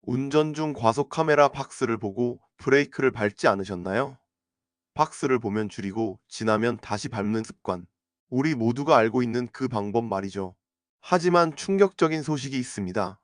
운전 중 과속 카메라 박스를 보고 브레이크를 밟지 않으셨나요? 박스를 보면 줄이고 지나면 다시 밟는 습관. 우리 모두가 알고 있는 그 방법 말이죠. 하지만 충격적인 소식이 있습니다.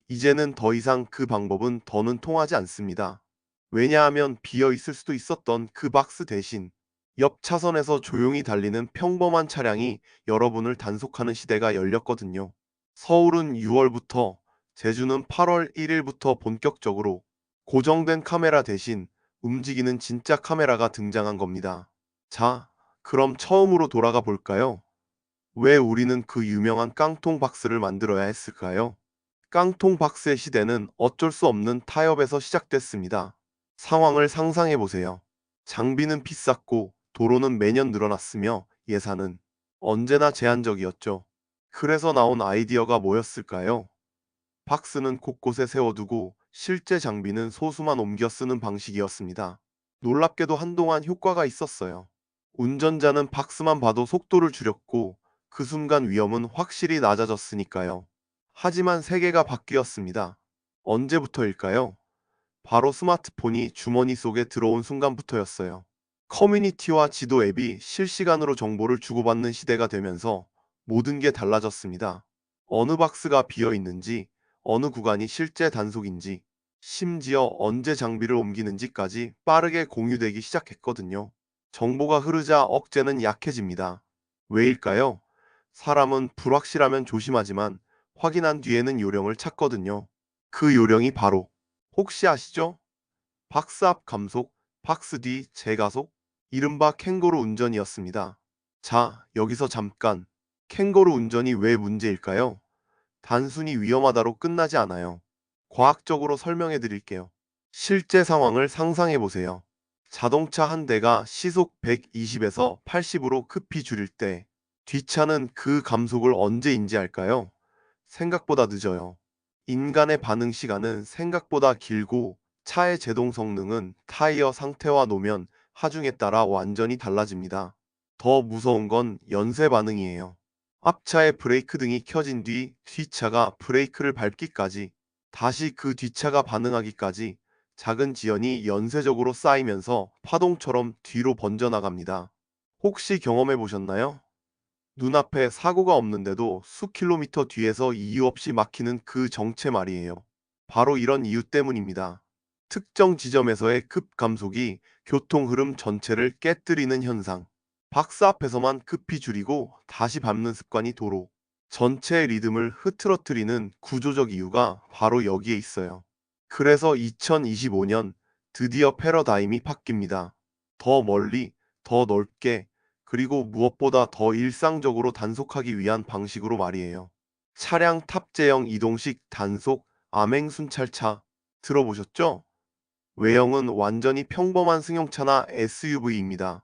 이제는 더 이상 그 방법은 더는 통하지 않습니다. 왜냐하면 비어 있을 수도 있었던 그 박스 대신 옆 차선에서 조용히 달리는 평범한 차량이 여러분을 단속하는 시대가 열렸거든요. 서울은 6월부터, 제주는 8월 1일부터 본격적으로 고정된 카메라 대신 움직이는 진짜 카메라가 등장한 겁니다. 자, 그럼 처음으로 돌아가 볼까요? 왜 우리는 그 유명한 깡통 박스를 만들어야 했을까요? 깡통 박스의 시대는 어쩔 수 없는 타협에서 시작됐습니다. 상황을 상상해 보세요. 장비는 비쌌고 도로는 매년 늘어났으며 예산은 언제나 제한적이었죠. 그래서 나온 아이디어가 뭐였을까요? 박스는 곳곳에 세워두고 실제 장비는 소수만 옮겨 쓰는 방식이었습니다. 놀랍게도 한동안 효과가 있었어요. 운전자는 박스만 봐도 속도를 줄였고 그 순간 위험은 확실히 낮아졌으니까요. 하지만 세계가 바뀌었습니다. 언제부터일까요? 바로 스마트폰이 주머니 속에 들어온 순간부터였어요. 커뮤니티와 지도 앱이 실시간으로 정보를 주고받는 시대가 되면서 모든 게 달라졌습니다. 어느 박스가 비어 있는지, 어느 구간이 실제 단속인지, 심지어 언제 장비를 옮기는지까지 빠르게 공유되기 시작했거든요. 정보가 흐르자 억제는 약해집니다. 왜일까요? 사람은 불확실하면 조심하지만 확인한 뒤에는 요령을 찾거든요. 그 요령이 바로 혹시 아시죠? 박스 앞 감속, 박스 뒤 재가속, 이른바 캥거루 운전이었습니다. 자, 여기서 잠깐. 캥거루 운전이 왜 문제일까요? 단순히 위험하다로 끝나지 않아요. 과학적으로 설명해 드릴게요. 실제 상황을 상상해 보세요. 자동차 한 대가 시속 120에서 80으로 급히 줄일 때 뒷차는 그 감속을 언제 인지할까요? 생각보다 늦어요. 인간의 반응 시간은 생각보다 길고 차의 제동 성능은 타이어 상태와 노면, 하중에 따라 완전히 달라집니다. 더 무서운 건 연쇄 반응이에요. 앞차의 브레이크 등이 켜진 뒤 뒷차가 브레이크를 밟기까지, 다시 그 뒷차가 반응하기까지 작은 지연이 연쇄적으로 쌓이면서 파동처럼 뒤로 번져나갑니다. 혹시 경험해 보셨나요? 눈앞에 사고가 없는데도 수킬로미터 뒤에서 이유 없이 막히는 그 정체 말이에요. 바로 이런 이유 때문입니다. 특정 지점에서의 급감속이 교통 흐름 전체를 깨뜨리는 현상. 박스 앞에서만 급히 줄이고 다시 밟는 습관이 도로 전체의 리듬을 흐트러뜨리는 구조적 이유가 바로 여기에 있어요. 그래서 2025년 드디어 패러다임이 바뀝니다. 더 멀리, 더 넓게, 그리고 무엇보다 더 일상적으로 단속하기 위한 방식으로 말이에요. 차량 탑재형 이동식 단속 암행순찰차 들어보셨죠? 외형은 완전히 평범한 승용차나 SUV입니다.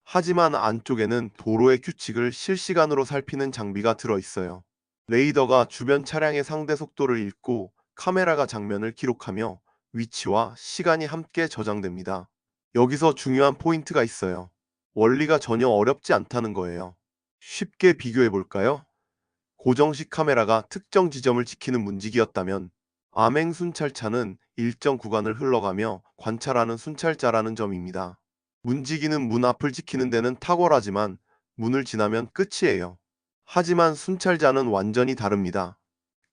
하지만 안쪽에는 도로의 규칙을 실시간으로 살피는 장비가 들어있어요. 레이더가 주변 차량의 상대 속도를 읽고 카메라가 장면을 기록하며 위치와 시간이 함께 저장됩니다. 여기서 중요한 포인트가 있어요. 원리가 전혀 어렵지 않다는 거예요. 쉽게 비교해 볼까요? 고정식 카메라가 특정 지점을 지키는 문지기였다면 암행 순찰차는 일정 구간을 흘러가며 관찰하는 순찰자라는 점입니다. 문지기는 문 앞을 지키는 데는 탁월하지만 문을 지나면 끝이에요. 하지만 순찰자는 완전히 다릅니다.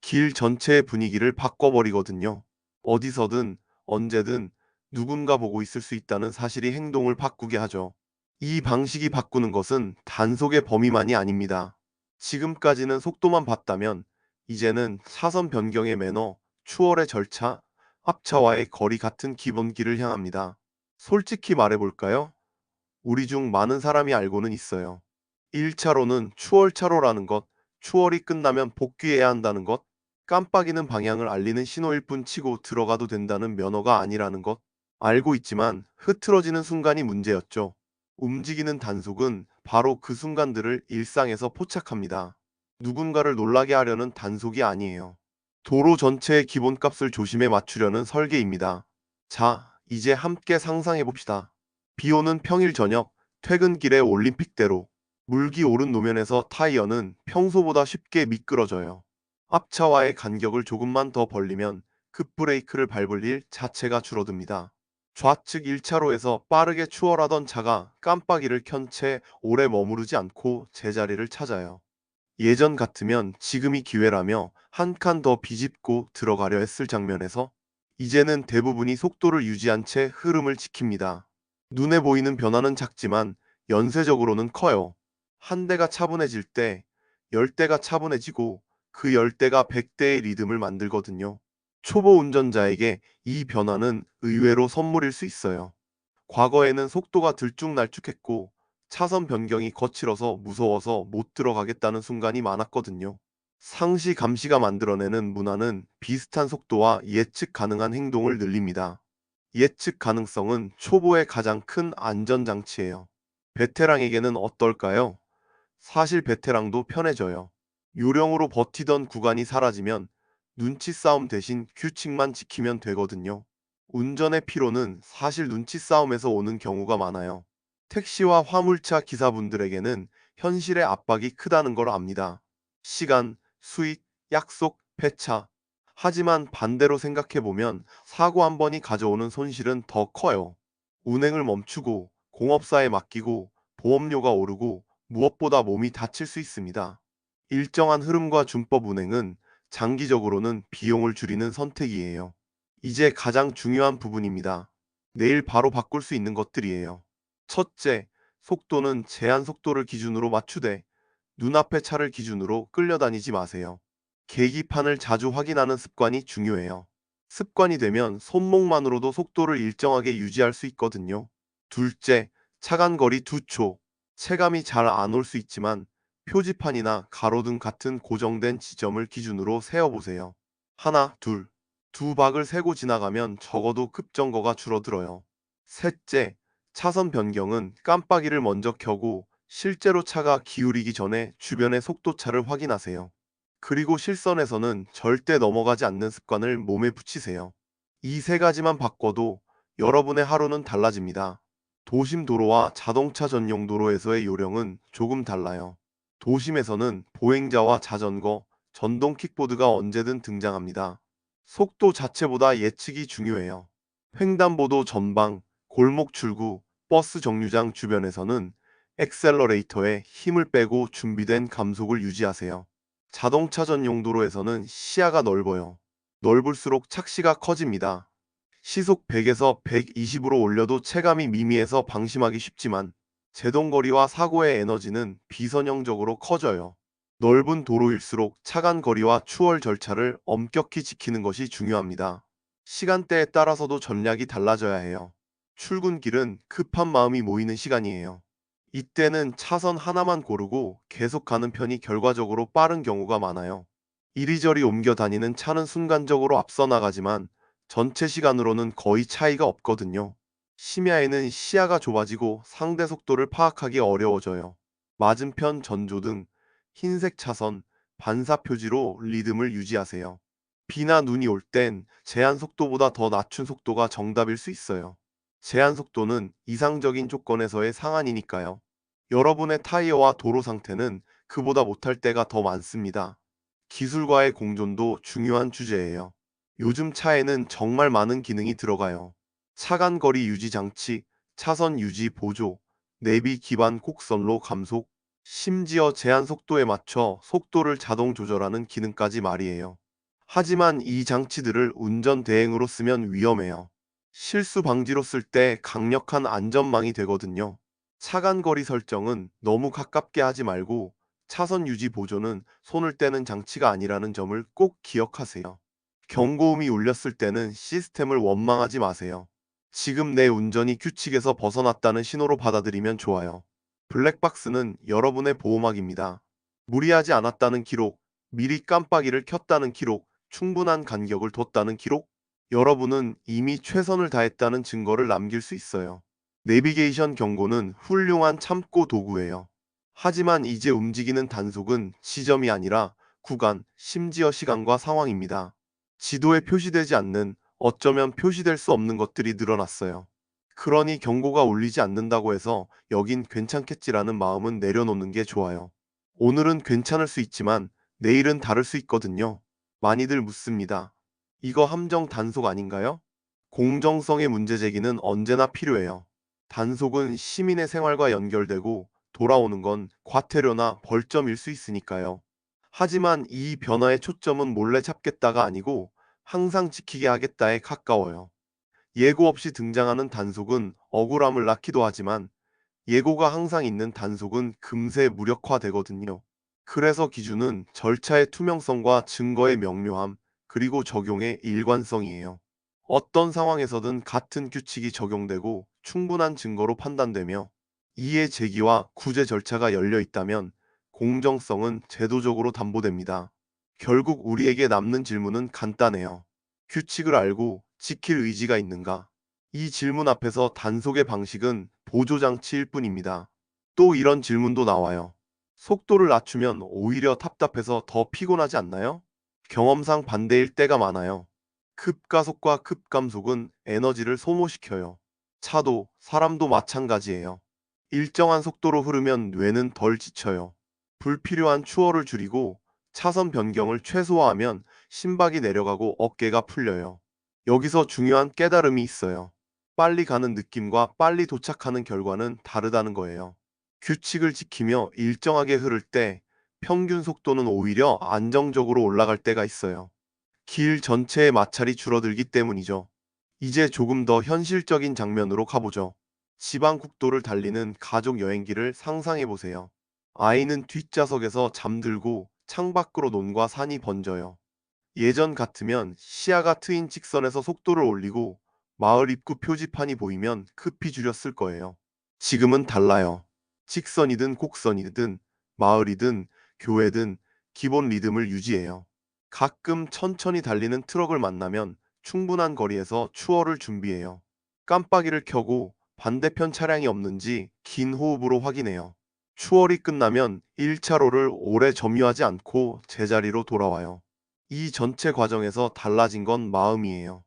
길 전체의 분위기를 바꿔버리거든요. 어디서든 언제든 누군가 보고 있을 수 있다는 사실이 행동을 바꾸게 하죠. 이 방식이 바꾸는 것은 단속의 범위만이 아닙니다. 지금까지는 속도만 봤다면 이제는 차선 변경의 매너, 추월의 절차, 앞차와의 거리 같은 기본기를 향합니다. 솔직히 말해볼까요? 우리 중 많은 사람이 알고는 있어요. 1차로는 추월차로라는 것, 추월이 끝나면 복귀해야 한다는 것, 깜빡이는 방향을 알리는 신호일 뿐 치고 들어가도 된다는 면허가 아니라는 것, 알고 있지만 흐트러지는 순간이 문제였죠. 움직이는 단속은 바로 그 순간들을 일상에서 포착합니다. 누군가를 놀라게 하려는 단속이 아니에요. 도로 전체의 기본값을 조심해 맞추려는 설계입니다. 자, 이제 함께 상상해 봅시다. 비 오는 평일 저녁, 퇴근길의 올림픽대로, 물기 오른 노면에서 타이어는 평소보다 쉽게 미끄러져요. 앞차와의 간격을 조금만 더 벌리면 급브레이크를 밟을 일 자체가 줄어듭니다. 좌측 1차로에서 빠르게 추월하던 차가 깜빡이를 켠 채 오래 머무르지 않고 제자리를 찾아요. 예전 같으면 지금이 기회라며 한 칸 더 비집고 들어가려 했을 장면에서 이제는 대부분이 속도를 유지한 채 흐름을 지킵니다. 눈에 보이는 변화는 작지만 연쇄적으로는 커요. 한 대가 차분해질 때 10대가 차분해지고 그 10대가 100대의 리듬을 만들거든요. 초보 운전자에게 이 변화는 의외로 선물일 수 있어요. 과거에는 속도가 들쭉날쭉했고 차선 변경이 거칠어서 무서워서 못 들어가겠다는 순간이 많았거든요. 상시 감시가 만들어내는 문화는 비슷한 속도와 예측 가능한 행동을 늘립니다. 예측 가능성은 초보의 가장 큰 안전장치예요. 베테랑에게는 어떨까요? 사실 베테랑도 편해져요. 요령으로 버티던 구간이 사라지면 눈치 싸움 대신 규칙만 지키면 되거든요. 운전의 피로는 사실 눈치 싸움에서 오는 경우가 많아요. 택시와 화물차 기사분들에게는 현실의 압박이 크다는 걸 압니다. 시간, 수익, 약속, 폐차. 하지만 반대로 생각해보면 사고 한 번이 가져오는 손실은 더 커요. 운행을 멈추고 공업사에 맡기고 보험료가 오르고 무엇보다 몸이 다칠 수 있습니다. 일정한 흐름과 준법 운행은 장기적으로는 비용을 줄이는 선택이에요. 이제 가장 중요한 부분입니다. 내일 바로 바꿀 수 있는 것들이에요. 첫째, 속도는 제한 속도를 기준으로 맞추되 눈앞의 차를 기준으로 끌려다니지 마세요. 계기판을 자주 확인하는 습관이 중요해요. 습관이 되면 손목만으로도 속도를 일정하게 유지할 수 있거든요. 둘째, 차간 거리 2초. 체감이 잘 안 올 수 있지만 표지판이나 가로등 같은 고정된 지점을 기준으로 세어보세요. 하나, 둘. 두 박을 세고 지나가면 적어도 급정거가 줄어들어요. 셋째, 차선 변경은 깜빡이를 먼저 켜고 실제로 차가 기울이기 전에 주변의 속도차를 확인하세요. 그리고 실선에서는 절대 넘어가지 않는 습관을 몸에 붙이세요. 이 세 가지만 바꿔도 여러분의 하루는 달라집니다. 도심 도로와 자동차 전용 도로에서의 요령은 조금 달라요. 도심에서는 보행자와 자전거, 전동 킥보드가 언제든 등장합니다. 속도 자체보다 예측이 중요해요. 횡단보도 전방, 골목 출구, 버스 정류장 주변에서는 엑셀러레이터에 힘을 빼고 준비된 감속을 유지하세요. 자동차 전용 도로에서는 시야가 넓어요. 넓을수록 착시가 커집니다. 시속 100에서 120으로 올려도 체감이 미미해서 방심하기 쉽지만 제동거리와 사고의 에너지는 비선형적으로 커져요. 넓은 도로일수록 차간 거리와 추월 절차를 엄격히 지키는 것이 중요합니다. 시간대에 따라서도 전략이 달라져야 해요. 출근길은 급한 마음이 모이는 시간이에요. 이때는 차선 하나만 고르고 계속 가는 편이 결과적으로 빠른 경우가 많아요. 이리저리 옮겨 다니는 차는 순간적으로 앞서 나가지만 전체 시간으로는 거의 차이가 없거든요. 심야에는 시야가 좁아지고 상대 속도를 파악하기 어려워져요. 맞은편 전조등, 흰색 차선, 반사 표지로 리듬을 유지하세요. 비나 눈이 올 땐 제한 속도보다 더 낮춘 속도가 정답일 수 있어요. 제한 속도는 이상적인 조건에서의 상한이니까요. 여러분의 타이어와 도로 상태는 그보다 못할 때가 더 많습니다. 기술과의 공존도 중요한 주제예요. 요즘 차에는 정말 많은 기능이 들어가요. 차간 거리 유지 장치, 차선 유지 보조, 내비 기반 곡선로 감속, 심지어 제한 속도에 맞춰 속도를 자동 조절하는 기능까지 말이에요. 하지만 이 장치들을 운전 대행으로 쓰면 위험해요. 실수 방지로 쓸 때 강력한 안전망이 되거든요. 차간 거리 설정은 너무 가깝게 하지 말고 차선 유지 보조는 손을 떼는 장치가 아니라는 점을 꼭 기억하세요. 경고음이 울렸을 때는 시스템을 원망하지 마세요. 지금 내 운전이 규칙에서 벗어났다는 신호로 받아들이면 좋아요. 블랙박스는 여러분의 보호막입니다. 무리하지 않았다는 기록, 미리 깜빡이를 켰다는 기록, 충분한 간격을 뒀다는 기록, 여러분은 이미 최선을 다했다는 증거를 남길 수 있어요. 내비게이션 경고는 훌륭한 참고 도구예요. 하지만 이제 움직이는 단속은 지점이 아니라 구간, 심지어 시간과 상황입니다. 지도에 표시되지 않는, 어쩌면 표시될 수 없는 것들이 늘어났어요. 그러니 경고가 울리지 않는다고 해서 여긴 괜찮겠지라는 마음은 내려놓는 게 좋아요. 오늘은 괜찮을 수 있지만 내일은 다를 수 있거든요. 많이들 묻습니다. 이거 함정 단속 아닌가요? 공정성의 문제 제기는 언제나 필요해요. 단속은 시민의 생활과 연결되고 돌아오는 건 과태료나 벌점일 수 있으니까요. 하지만 이 변화의 초점은 몰래 잡겠다가 아니고 항상 지키게 하겠다에 가까워요. 예고 없이 등장하는 단속은 억울함을 낳기도 하지만 예고가 항상 있는 단속은 금세 무력화되거든요. 그래서 기준은 절차의 투명성과 증거의 명료함, 그리고 적용의 일관성이에요. 어떤 상황에서든 같은 규칙이 적용되고 충분한 증거로 판단되며 이해 제기와 구제 절차가 열려 있다면 공정성은 제도적으로 담보됩니다. 결국 우리에게 남는 질문은 간단해요. 규칙을 알고 지킬 의지가 있는가? 이 질문 앞에서 단속의 방식은 보조장치일 뿐입니다. 또 이런 질문도 나와요. 속도를 낮추면 오히려 답답해서 더 피곤하지 않나요? 경험상 반대일 때가 많아요. 급가속과 급감속은 에너지를 소모시켜요. 차도 사람도 마찬가지예요. 일정한 속도로 흐르면 뇌는 덜 지쳐요. 불필요한 추월을 줄이고 차선 변경을 최소화하면 심박이 내려가고 어깨가 풀려요. 여기서 중요한 깨달음이 있어요. 빨리 가는 느낌과 빨리 도착하는 결과는 다르다는 거예요. 규칙을 지키며 일정하게 흐를 때 평균 속도는 오히려 안정적으로 올라갈 때가 있어요. 길 전체의 마찰이 줄어들기 때문이죠. 이제 조금 더 현실적인 장면으로 가보죠. 지방 국도를 달리는 가족 여행기를 상상해 보세요. 아이는 뒷좌석에서 잠들고 창밖으로 논과 산이 번져요. 예전 같으면 시야가 트인 직선에서 속도를 올리고 마을 입구 표지판이 보이면 급히 줄였을 거예요. 지금은 달라요. 직선이든 곡선이든 마을이든 교회든 기본 리듬을 유지해요. 가끔 천천히 달리는 트럭을 만나면 충분한 거리에서 추월을 준비해요. 깜빡이를 켜고 반대편 차량이 없는지 긴 호흡으로 확인해요. 추월이 끝나면 1차로를 오래 점유하지 않고 제자리로 돌아와요. 이 전체 과정에서 달라진 건 마음이에요.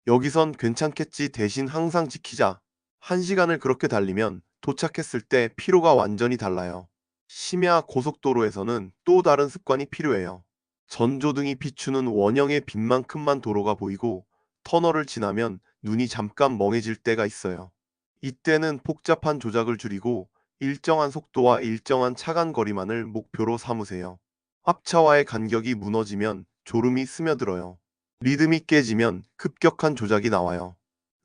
여기선 괜찮겠지 대신 항상 지키자. 1시간을 그렇게 달리면 도착했을 때 피로가 완전히 달라요. 심야 고속도로에서는 또 다른 습관이 필요해요. 전조등이 비추는 원형의 빛만큼만 도로가 보이고 터널을 지나면 눈이 잠깐 멍해질 때가 있어요. 이때는 복잡한 조작을 줄이고 일정한 속도와 일정한 차간 거리만을 목표로 삼으세요. 앞차와의 간격이 무너지면 졸음이 스며들어요. 리듬이 깨지면 급격한 조작이 나와요.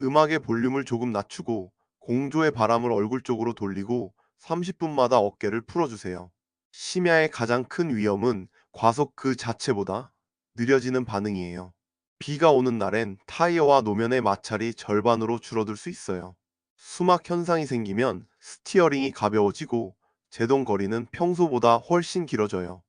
음악의 볼륨을 조금 낮추고 공조의 바람을 얼굴 쪽으로 돌리고 30분마다 어깨를 풀어주세요. 심야의 가장 큰 위험은 과속 그 자체보다 느려지는 반응이에요. 비가 오는 날엔 타이어와 노면의 마찰이 절반으로 줄어들 수 있어요. 수막 현상이 생기면 스티어링이 가벼워지고 제동 거리는 평소보다 훨씬 길어져요.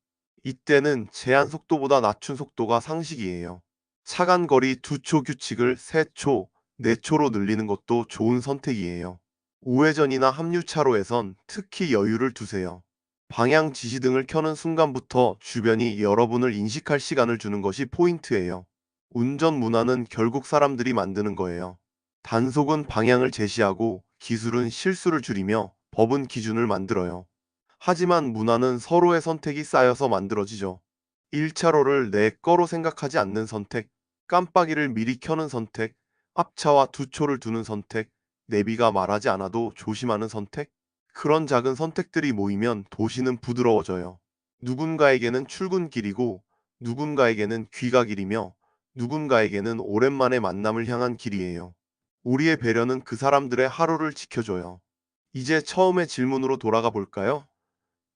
이때는 제한 속도보다 낮춘 속도가 상식이에요. 차간 거리 2초 규칙을 3초, 4초로 늘리는 것도 좋은 선택이에요. 우회전이나 합류차로에선 특히 여유를 두세요. 방향 지시등을 켜는 순간부터 주변이 여러분을 인식할 시간을 주는 것이 포인트예요. 운전 문화는 결국 사람들이 만드는 거예요. 단속은 방향을 제시하고 기술은 실수를 줄이며 법은 기준을 만들어요. 하지만 문화는 서로의 선택이 쌓여서 만들어지죠. 1차로를 내 거로 생각하지 않는 선택, 깜빡이를 미리 켜는 선택, 앞차와 2초를 두는 선택, 내비가 말하지 않아도 조심하는 선택. 그런 작은 선택들이 모이면 도시는 부드러워져요. 누군가에게는 출근길이고, 누군가에게는 귀가길이며, 누군가에게는 오랜만에 만남을 향한 길이에요. 우리의 배려는 그 사람들의 하루를 지켜줘요. 이제 처음의 질문으로 돌아가 볼까요?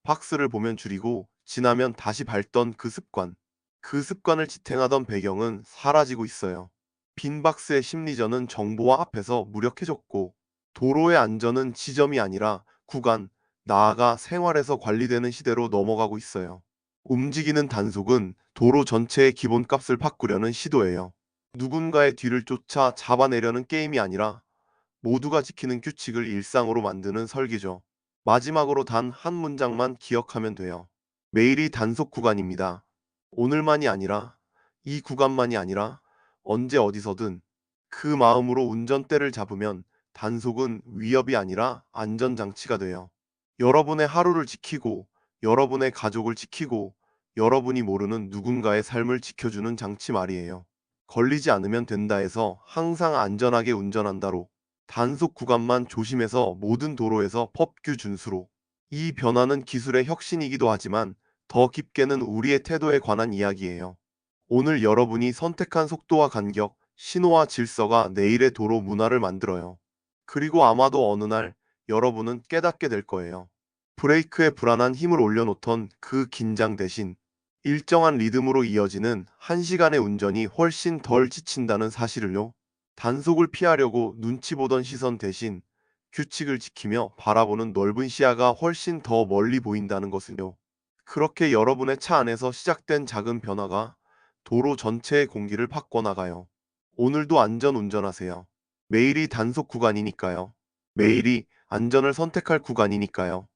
박스를 보면 줄이고 지나면 다시 밟던 그 습관. 그 습관을 지탱하던 배경은 사라지고 있어요. 빈 박스의 심리전은 정보화 앞에서 무력해졌고 도로의 안전은 지점이 아니라 구간, 나아가 생활에서 관리되는 시대로 넘어가고 있어요. 움직이는 단속은 도로 전체의 기본값을 바꾸려는 시도예요. 누군가의 뒤를 쫓아 잡아내려는 게임이 아니라 모두가 지키는 규칙을 일상으로 만드는 설계죠. 마지막으로 단 한 문장만 기억하면 돼요. 매일이 단속 구간입니다. 오늘만이 아니라, 이 구간만이 아니라, 언제 어디서든 그 마음으로 운전대를 잡으면 단속은 위협이 아니라 안전장치가 돼요. 여러분의 하루를 지키고, 여러분의 가족을 지키고, 여러분이 모르는 누군가의 삶을 지켜주는 장치 말이에요. 걸리지 않으면 된다 해서 항상 안전하게 운전한다로 단속 구간만 조심해서 모든 도로에서 법규 준수로 이 변화는 기술의 혁신이기도 하지만 더 깊게는 우리의 태도에 관한 이야기예요. 오늘 여러분이 선택한 속도와 간격, 신호와 질서가 내일의 도로 문화를 만들어요. 그리고 아마도 어느 날 여러분은 깨닫게 될 거예요. 브레이크에 불안한 힘을 올려놓던 그 긴장 대신 일정한 리듬으로 이어지는 1시간의 운전이 훨씬 덜 지친다는 사실을요. 단속을 피하려고 눈치 보던 시선 대신 규칙을 지키며 바라보는 넓은 시야가 훨씬 더 멀리 보인다는 것은요. 그렇게 여러분의 차 안에서 시작된 작은 변화가 도로 전체의 공기를 바꿔나가요. 오늘도 안전 운전하세요. 매일이 단속 구간이니까요. 매일이 안전을 선택할 구간이니까요.